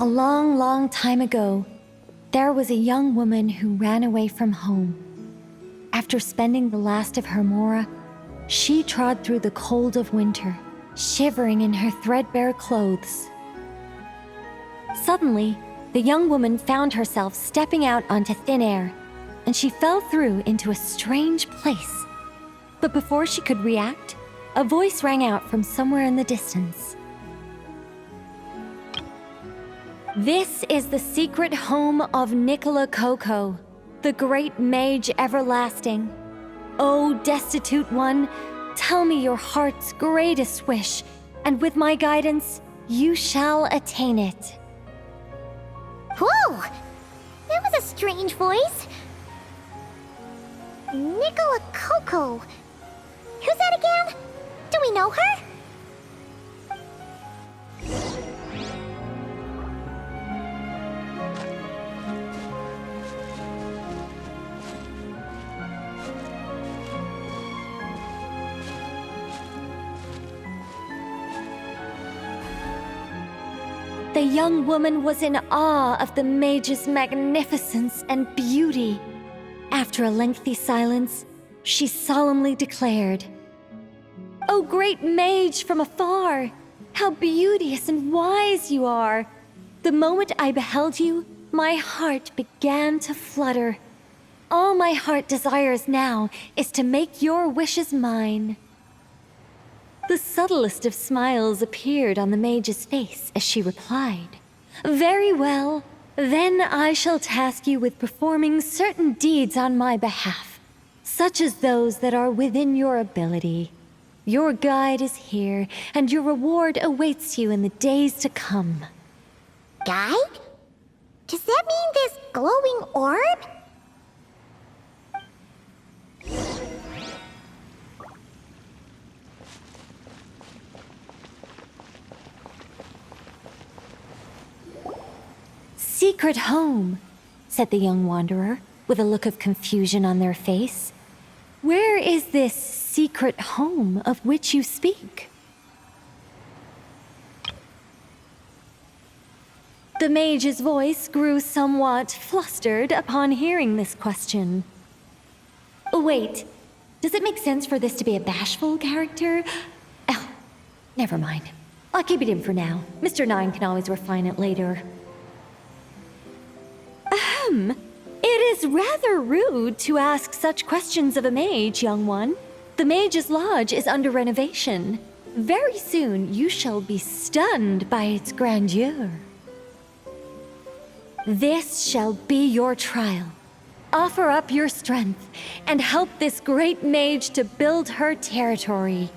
A long, long time ago, there was a young woman who ran away from home. After spending the last of her mora, she trod through the cold of winter, shivering in her threadbare clothes. Suddenly, the young woman found herself stepping out onto thin air, and she fell through into a strange place. But before she could react, a voice rang out from somewhere in the distance. This is the secret home of Nicole, the great mage everlasting. O destitute one, tell me your heart's greatest wish, and with my guidance, you shall attain it. Whoa! That was a strange voice. Nicole. Who's that again? Do we know her? The young woman was in awe of the mage's magnificence and beauty. After a lengthy silence, she solemnly declared, "O great mage from afar, how beauteous and wise you are! The moment I beheld you, my heart began to flutter. All my heart desires now is to make your wishes mine." The subtlest of smiles appeared on the mage's face as she replied, "Very well. Then I shall task you with performing certain deeds on my behalf, such as those that are within your ability. Your guide is here, and your reward awaits you in the days to come." Guide? Does that mean this glowing orb? "Secret home," said the young wanderer, with a look of confusion on their face. "Where is this secret home of which you speak?" The mage's voice grew somewhat flustered upon hearing this question. Wait, does it make sense for this to be a bashful character? Oh, never mind. I'll keep it in for now. Mr. Nine can always refine it later. It is rather rude to ask such questions of a mage, young one. The mage's lodge is under renovation. Very soon you shall be stunned by its grandeur. This shall be your trial. Offer up your strength and help this great mage to build her territory.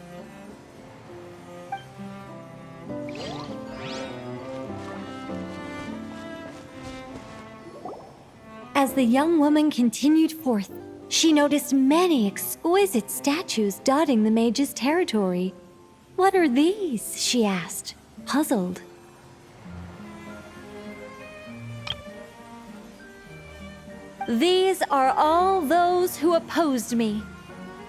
As the young woman continued forth, she noticed many exquisite statues dotting the mage's territory. "What are these?" she asked, puzzled. "These are all those who opposed me.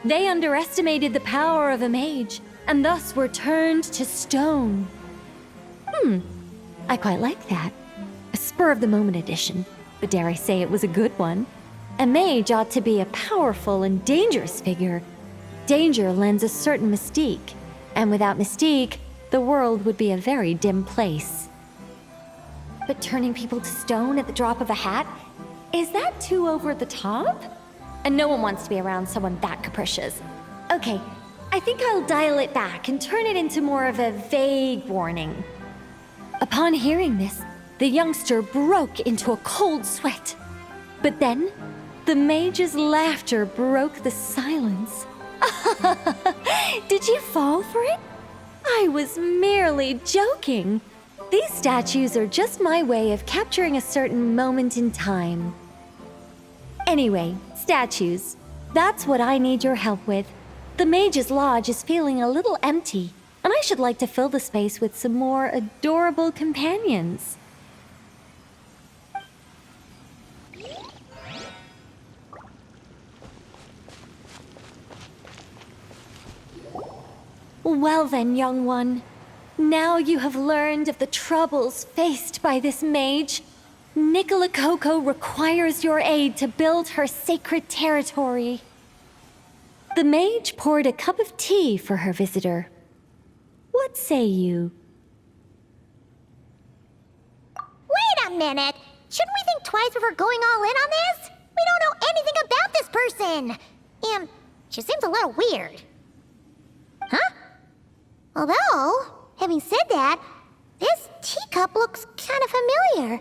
They underestimated the power of a mage, and thus were turned to stone." I quite like that. A spur-of-the-moment addition. But dare I say it was a good one. A mage ought to be a powerful and dangerous figure. Danger lends a certain mystique, and without mystique, the world would be a very dim place. But turning people to stone at the drop of a hat? Is that too over the top? And no one wants to be around someone that capricious. Okay, I think I'll dial it back and turn it into more of a vague warning. Upon hearing this, the youngster broke into a cold sweat. But then, the mage's laughter broke the silence. "Did you fall for it? I was merely joking. These statues are just my way of capturing a certain moment in time. Anyway, statues. That's what I need your help with. The mage's lodge is feeling a little empty, and I should like to fill the space with some more adorable companions." "Well then, young one, now you have learned of the troubles faced by this mage. Nicolacoco requires your aid to build her sacred territory. The mage poured a cup of tea for her visitor. What say you? Wait a minute! Shouldn't we think twice before going all in on this? We don't know anything about this person! And she seems a little weird. Huh? Although, having said that, this teacup looks kind of familiar.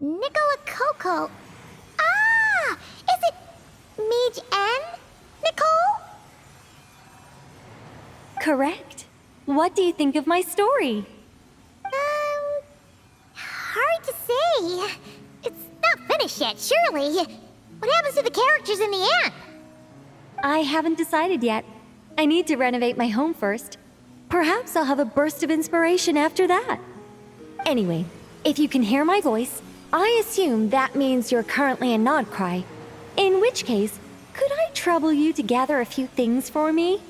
Nicolacoco. Ah! Is it Mage N? Nicole? Correct. What do you think of my story? Hard to say. It's not finished yet, surely. What happens to the characters in the end? I haven't decided yet. I need to renovate my home first. Perhaps I'll have a burst of inspiration after that. Anyway, if you can hear my voice, I assume that means you're currently in Nod-Krai. In which case, could I trouble you to gather a few things for me?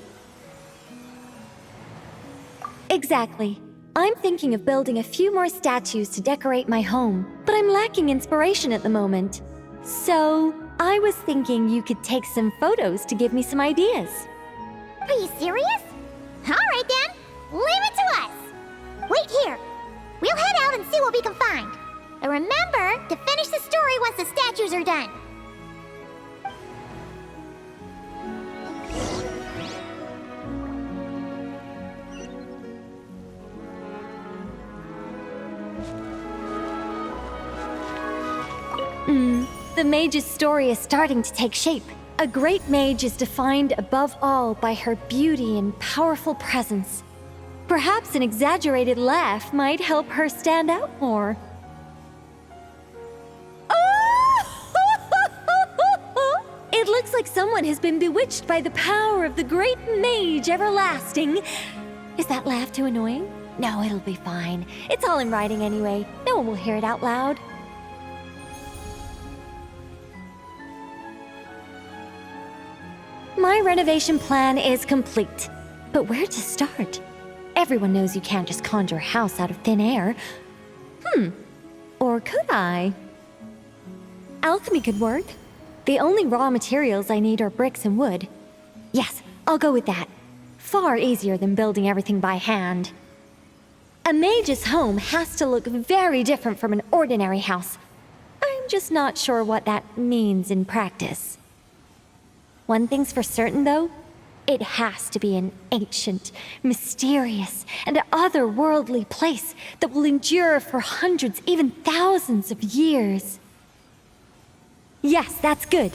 Exactly. I'm thinking of building a few more statues to decorate my home, but I'm lacking inspiration at the moment. So, I was thinking you could take some photos to give me some ideas. Are you serious? Alright then, leave it to us! Wait here. We'll head out and see what we can find. But remember to finish the story once the statues are done. The mage's story is starting to take shape. A great mage is defined above all by her beauty and powerful presence. Perhaps an exaggerated laugh might help her stand out more. It looks like someone has been bewitched by the power of the great mage everlasting. Is that laugh too annoying? No, it'll be fine. It's all in writing anyway. No one will hear it out loud. My renovation plan is complete, but where to start? Everyone knows you can't just conjure a house out of thin air. Or could I? Alchemy could work. The only raw materials I need are bricks and wood. Yes, I'll go with that. Far easier than building everything by hand. A mage's home has to look very different from an ordinary house. I'm just not sure what that means in practice. One thing's for certain, though. It has to be an ancient, mysterious, and otherworldly place that will endure for hundreds, even thousands of years. Yes, that's good.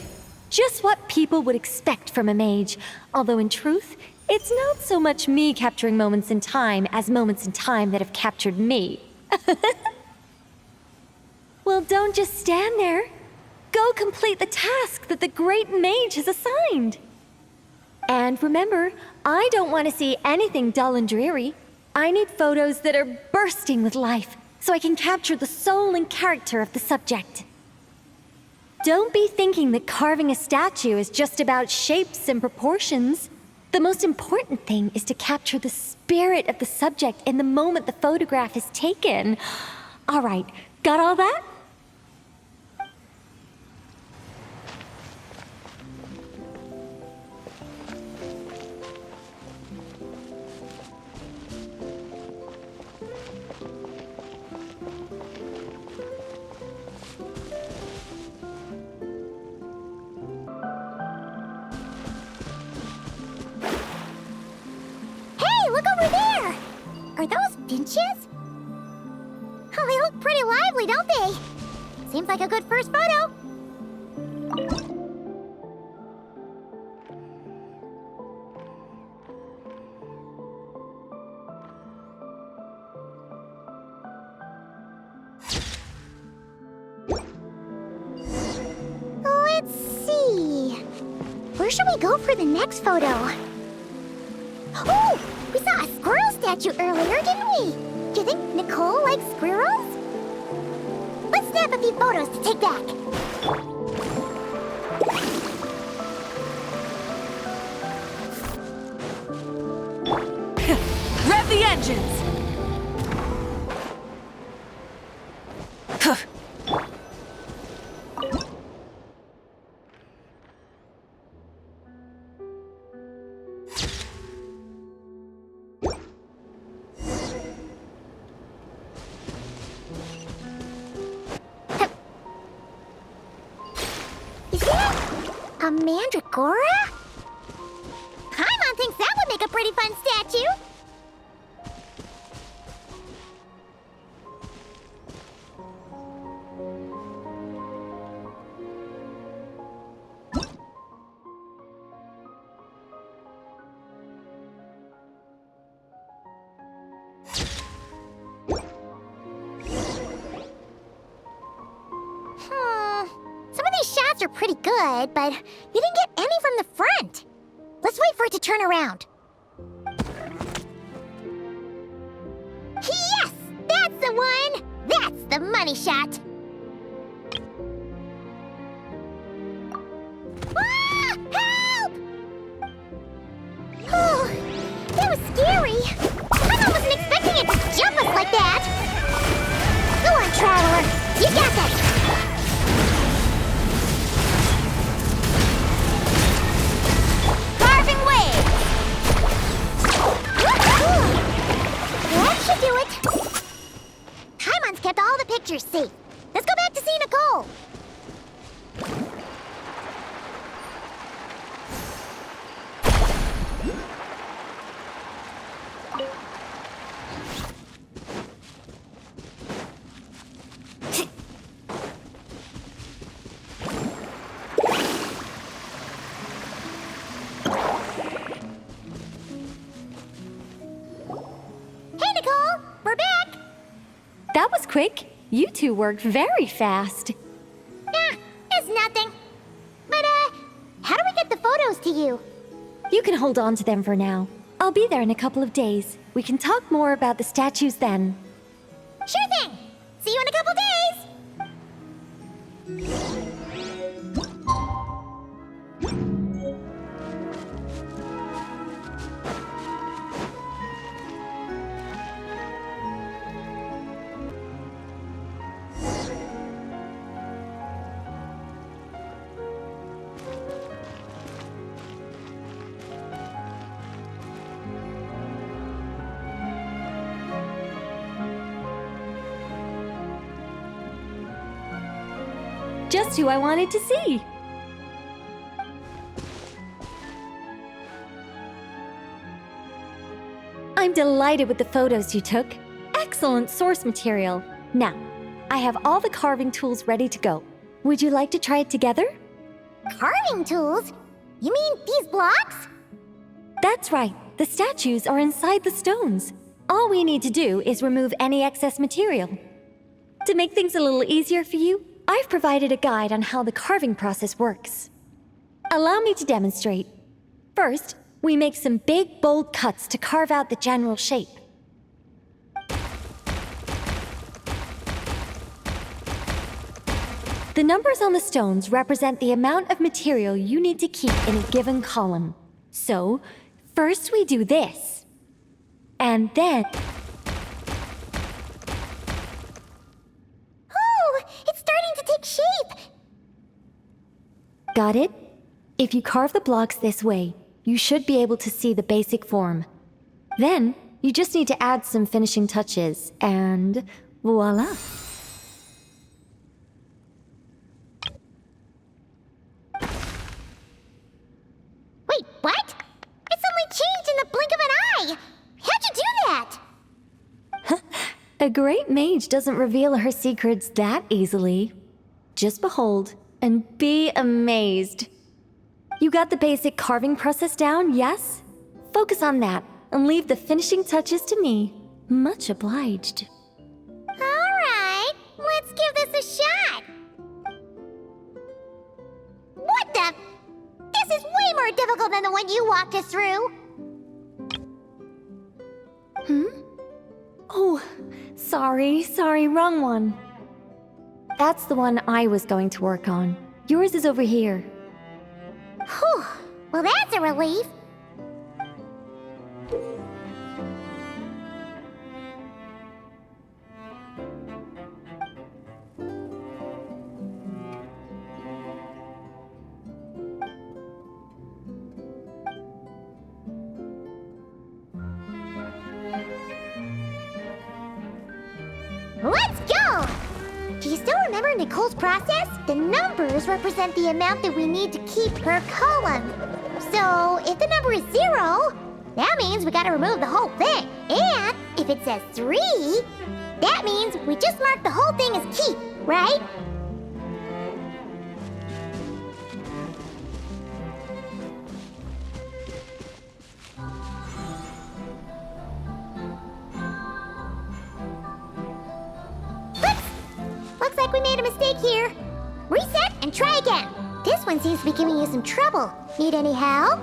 Just what people would expect from a mage. Although in truth, it's not so much me capturing moments in time as moments in time that have captured me. Well, don't just stand there. Go complete the task that the great mage has assigned. And remember, I don't want to see anything dull and dreary. I need photos that are bursting with life, so I can capture the soul and character of the subject. Don't be thinking that carving a statue is just about shapes and proportions. The most important thing is to capture the spirit of the subject in the moment the photograph is taken. All right, got all that? Are those finches? Oh, they look pretty lively, don't they? Seems like a good first photo. Let's see. Where should we go for the next photo? Oh! We saw a squirrel statue earlier, didn't we? Do you think Nicole likes squirrels? Let's snap a few photos to take back. vengeance! Huh. Is that a mandragora? Paimon thinks that would make a pretty fun statue. Some of these shots are pretty good, but you didn't get any from the front. Let's wait for it to turn around. Yes! That's the one! That's the money shot! Ah! Help! Oh, that was scary. I wasn't expecting it to jump us like that. Go on, Traveler. You got this. Carving waves. That should do it. Paimon's kept all the pictures safe. Let's go back to see Nicole. Hey, Nicole! We're back! That was quick. You two worked very fast. It's nothing. But, how do we get the photos to you? You can hold on to them for now. I'll be there in a couple of days. We can talk more about the statues then. Sure thing! See you in a couple days! Just who I wanted to see. I'm delighted with the photos you took. Excellent source material. Now, I have all the carving tools ready to go. Would you like to try it together? Carving tools? You mean these blocks? That's right. The statues are inside the stones. All we need to do is remove any excess material. To make things a little easier for you, I've provided a guide on how the carving process works. Allow me to demonstrate. First, we make some big, bold cuts to carve out the general shape. The numbers on the stones represent the amount of material you need to keep in a given column. So, first we do this. And then... Oh, it's starting to take shape! Got it? If you carve the blocks this way, you should be able to see the basic form. Then, you just need to add some finishing touches, and voila! Wait, what? It suddenly changed in the blink of an eye! How'd you do that? A great mage doesn't reveal her secrets that easily. Just behold, and be amazed. You got the basic carving process down, yes? Focus on that, and leave the finishing touches to me. Much obliged. Alright, let's give this a shot! What the? This is way more difficult than the one you walked us through! Oh, sorry, wrong one. That's the one I was going to work on. Yours is over here. Whew, well that's a relief. Nicole's process, the numbers represent the amount that we need to keep per column. So, if the number is 0, that means we gotta remove the whole thing. And if it says 3, that means we just mark the whole thing as keep, right? Looks like we made a mistake here. Reset and try again. This one seems to be giving you some trouble. Need any help?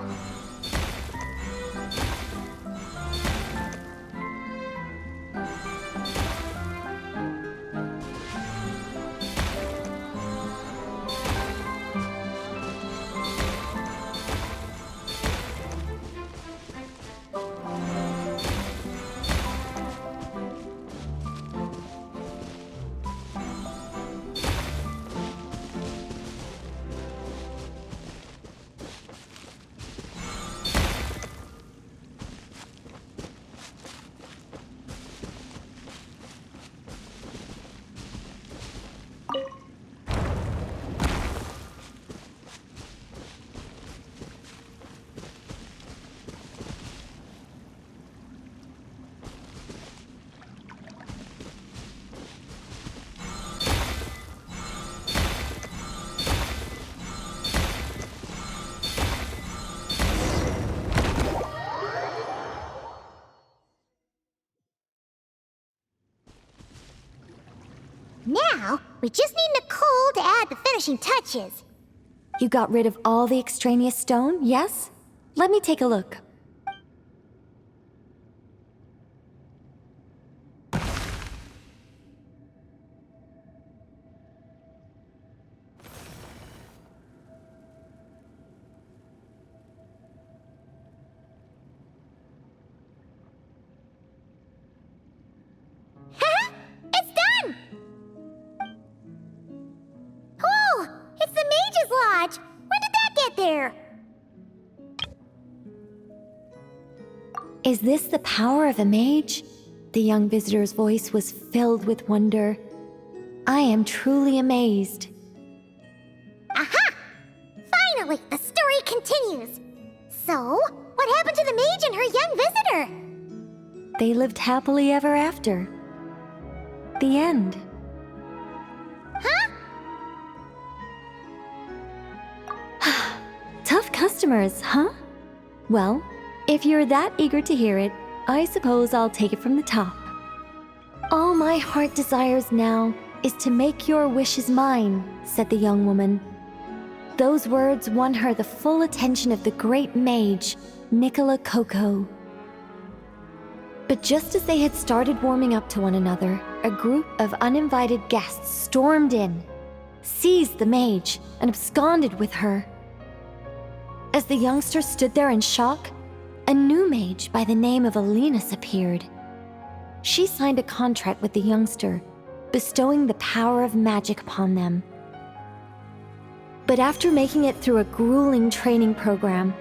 Now, we just need Nicole to add the finishing touches. You got rid of all the extraneous stone, yes? Let me take a look. It's done! Oh, it's the Mage's Lodge! When did that get there? Is this the power of a mage? The young visitor's voice was filled with wonder. I am truly amazed. Aha! Finally, the story continues. So, what happened to the mage and her young visitor? They lived happily ever after. The end. Huh? Tough customers, huh? Well, if you're that eager to hear it, I suppose I'll take it from the top. All my heart desires now is to make your wishes mine, said the young woman. Those words won her the full attention of the great mage, Nicole. But just as they had started warming up to one another, a group of uninvited guests stormed in, seized the mage, and absconded with her. As the youngster stood there in shock, a new mage by the name of Illuga appeared. She signed a contract with the youngster, bestowing the power of magic upon them. But after making it through a grueling training program,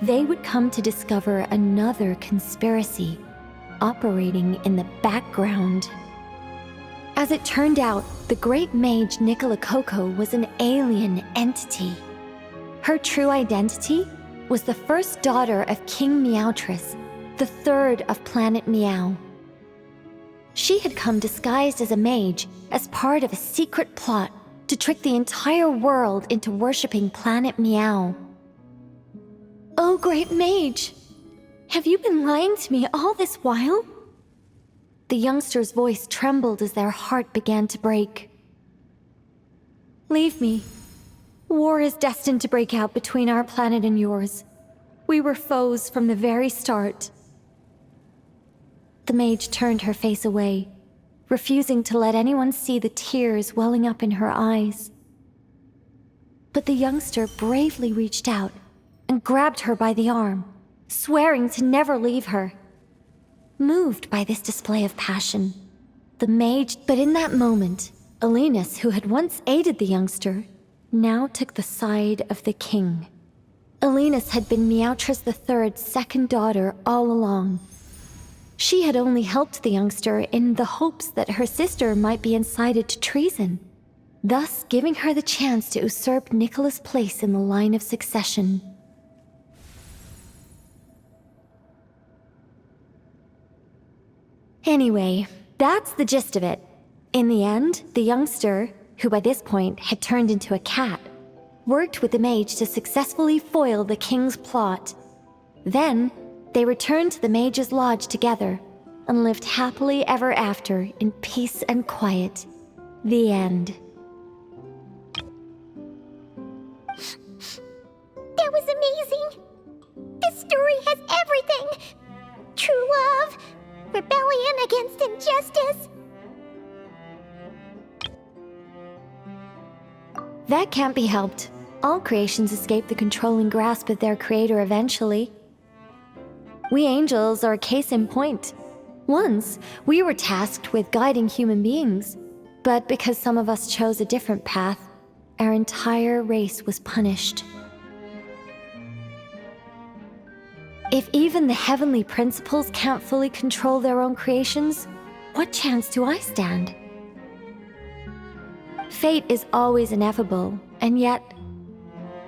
they would come to discover another conspiracy operating in the background. As it turned out, the great mage Nicole was an alien entity. Her true identity was the first daughter of King Meowtress, the third of Planet Meow. She had come disguised as a mage as part of a secret plot to trick the entire world into worshipping Planet Meow. Oh, great mage! Have you been lying to me all this while? The youngster's voice trembled as their heart began to break. Leave me. War is destined to break out between our planet and yours. We were foes from the very start. The mage turned her face away, refusing to let anyone see the tears welling up in her eyes. But the youngster bravely reached out and grabbed her by the arm, swearing to never leave her. Moved by this display of passion, the mage... But in that moment, Illuga, who had once aided the youngster, now took the side of the king. Illuga had been Meowtress III's second daughter all along. She had only helped the youngster in the hopes that her sister might be incited to treason. thus giving her the chance to usurp Nicola's place in the line of succession. Anyway, that's the gist of it. In the end, the youngster, who by this point had turned into a cat, worked with the mage to successfully foil the king's plot. Then, they returned to the mage's lodge together and lived happily ever after in peace and quiet. The end. That was amazing! This story has everything! True love, rebellion against injustice. That can't be helped. All creations escape the controlling grasp of their creator eventually. We angels are a case in point. Once, we were tasked with guiding human beings, but because some of us chose a different path, our entire race was punished. If even the heavenly principles can't fully control their own creations, what chance do I stand? Fate is always ineffable, and yet,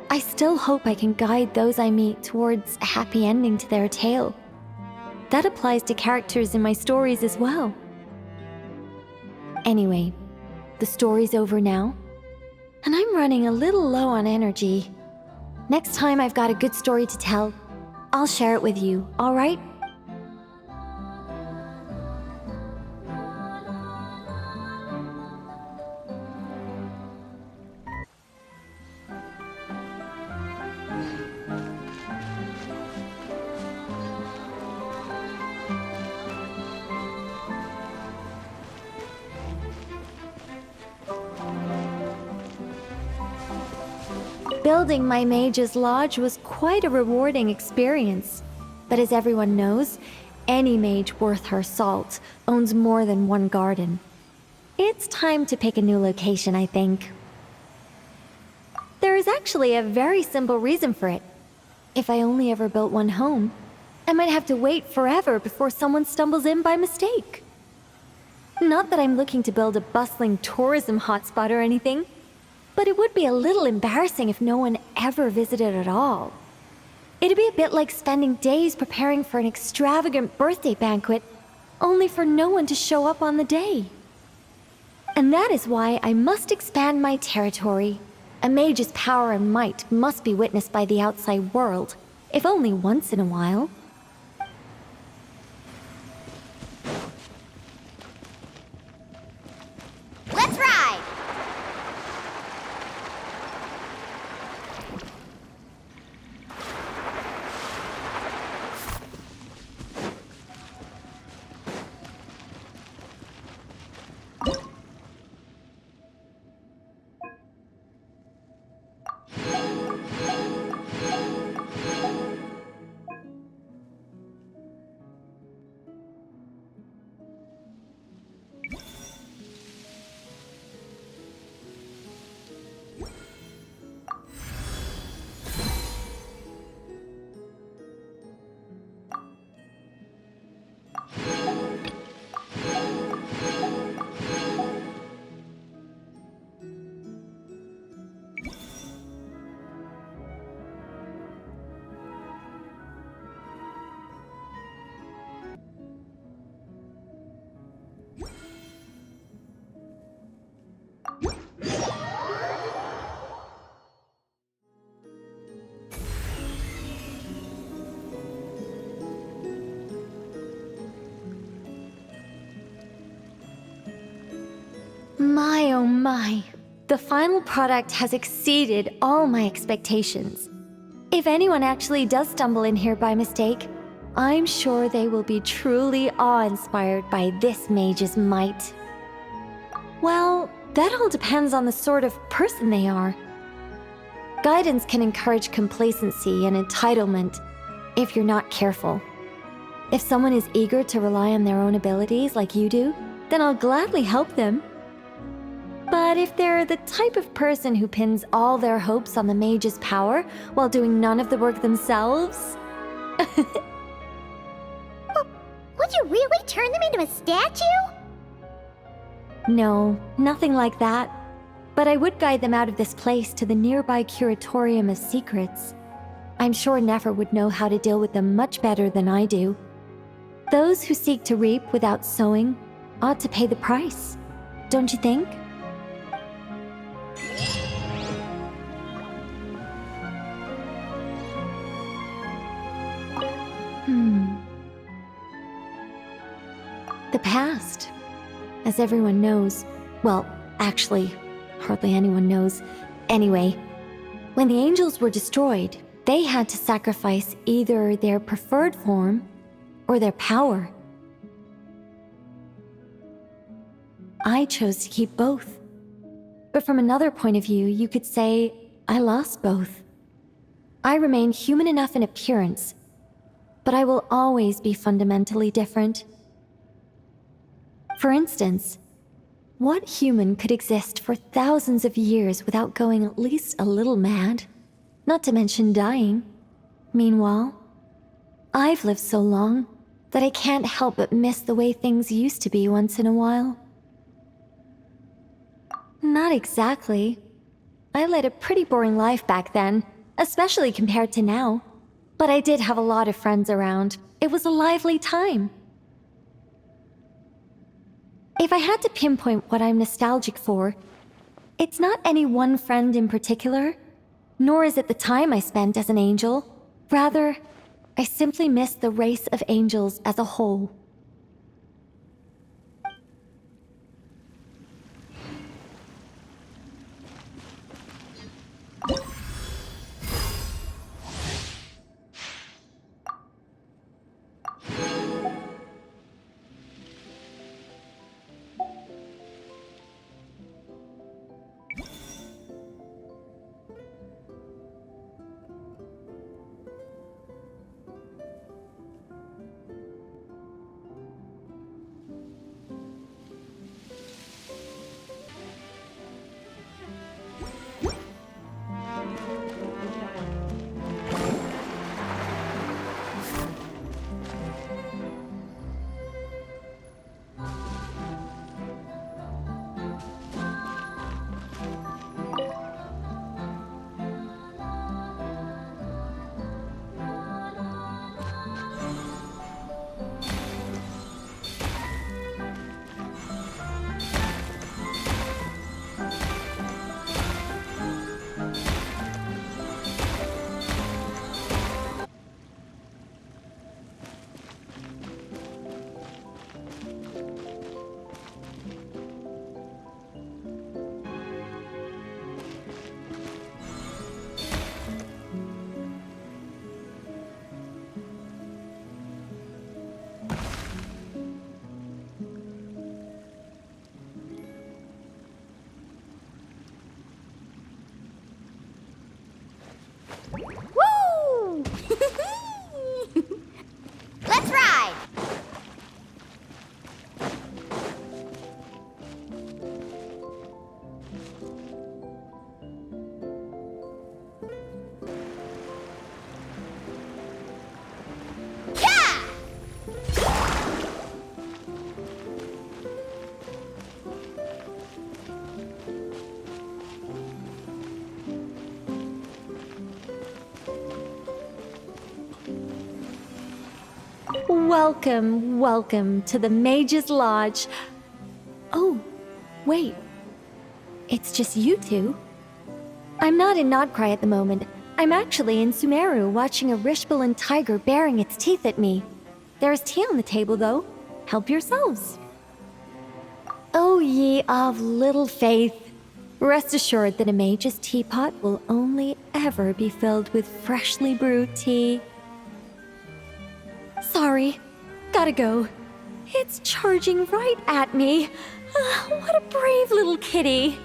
I still hope I can guide those I meet towards a happy ending to their tale. That applies to characters in my stories as well. Anyway, the story's over now, and I'm running a little low on energy. Next time I've got a good story to tell, I'll share it with you, all right? Building my mage's lodge was quite a rewarding experience. But as everyone knows, any mage worth her salt owns more than one garden. It's time to pick a new location, I think. There is actually a very simple reason for it. If I only ever built one home, I might have to wait forever before someone stumbles in by mistake. Not that I'm looking to build a bustling tourism hotspot or anything, but it would be a little embarrassing if no one ever visited at all. It'd be a bit like spending days preparing for an extravagant birthday banquet, only for no one to show up on the day. And that is why I must expand my territory. A mage's power and might must be witnessed by the outside world, if only once in a while. Let's ride! My oh my, the final product has exceeded all my expectations. If anyone actually does stumble in here by mistake, I'm sure they will be truly awe-inspired by this mage's might. Well, that all depends on the sort of person they are. Guidance can encourage complacency and entitlement if you're not careful. If someone is eager to rely on their own abilities like you do, then I'll gladly help them. But if they're the type of person who pins all their hopes on the mage's power while doing none of the work themselves... Would you really turn them into a statue? No, nothing like that. But I would guide them out of this place to the nearby Curatorium of Secrets. I'm sure Nefer would know how to deal with them much better than I do. Those who seek to reap without sowing ought to pay the price, don't you think? The past. As everyone knows, well, actually, hardly anyone knows. Anyway, when the angels were destroyed, they had to sacrifice either their preferred form or their power. I chose to keep both. But from another point of view, you could say I lost both. I remain human enough in appearance, but I will always be fundamentally different. For instance, what human could exist for thousands of years without going at least a little mad? Not to mention dying. Meanwhile, I've lived so long that I can't help but miss the way things used to be once in a while. Not exactly. I led a pretty boring life back then, especially compared to now. But I did have a lot of friends around. It was a lively time. If I had to pinpoint what I'm nostalgic for, it's not any one friend in particular, nor is it the time I spent as an angel. Rather, I simply miss the race of angels as a whole. Woo! Let's ride! Yeah! Welcome, welcome to the Mage's Lodge. Oh, wait. It's just you two? I'm not in Nod-Krai at the moment. I'm actually in Sumeru watching a Rishbalin tiger baring its teeth at me. There's tea on the table, though. Help yourselves. O ye of little faith. Rest assured that a mage's teapot will only ever be filled with freshly brewed tea. Sorry, gotta go. It's charging right at me. What a brave little kitty.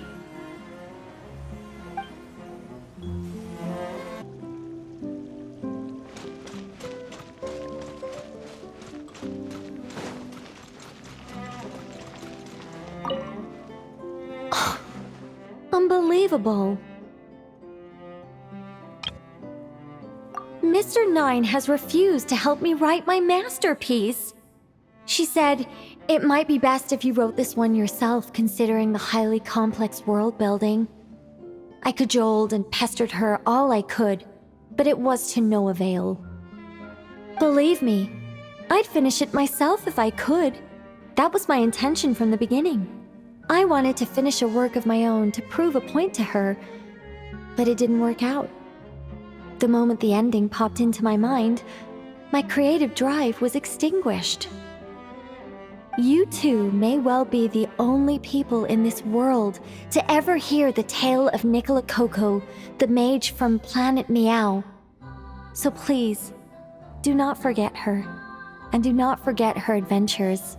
Unbelievable. Mr. Nine has refused to help me write my masterpiece. She said, It might be best if you wrote this one yourself, considering the highly complex world building. I cajoled and pestered her all I could, but it was to no avail. Believe me, I'd finish it myself if I could. That was my intention from the beginning. I wanted to finish a work of my own to prove a point to her, but it didn't work out. The moment the ending popped into my mind, my creative drive was extinguished. You two may well be the only people in this world to ever hear the tale of Nicola Coco, the mage from Planet Meow. So please, do not forget her, and do not forget her adventures.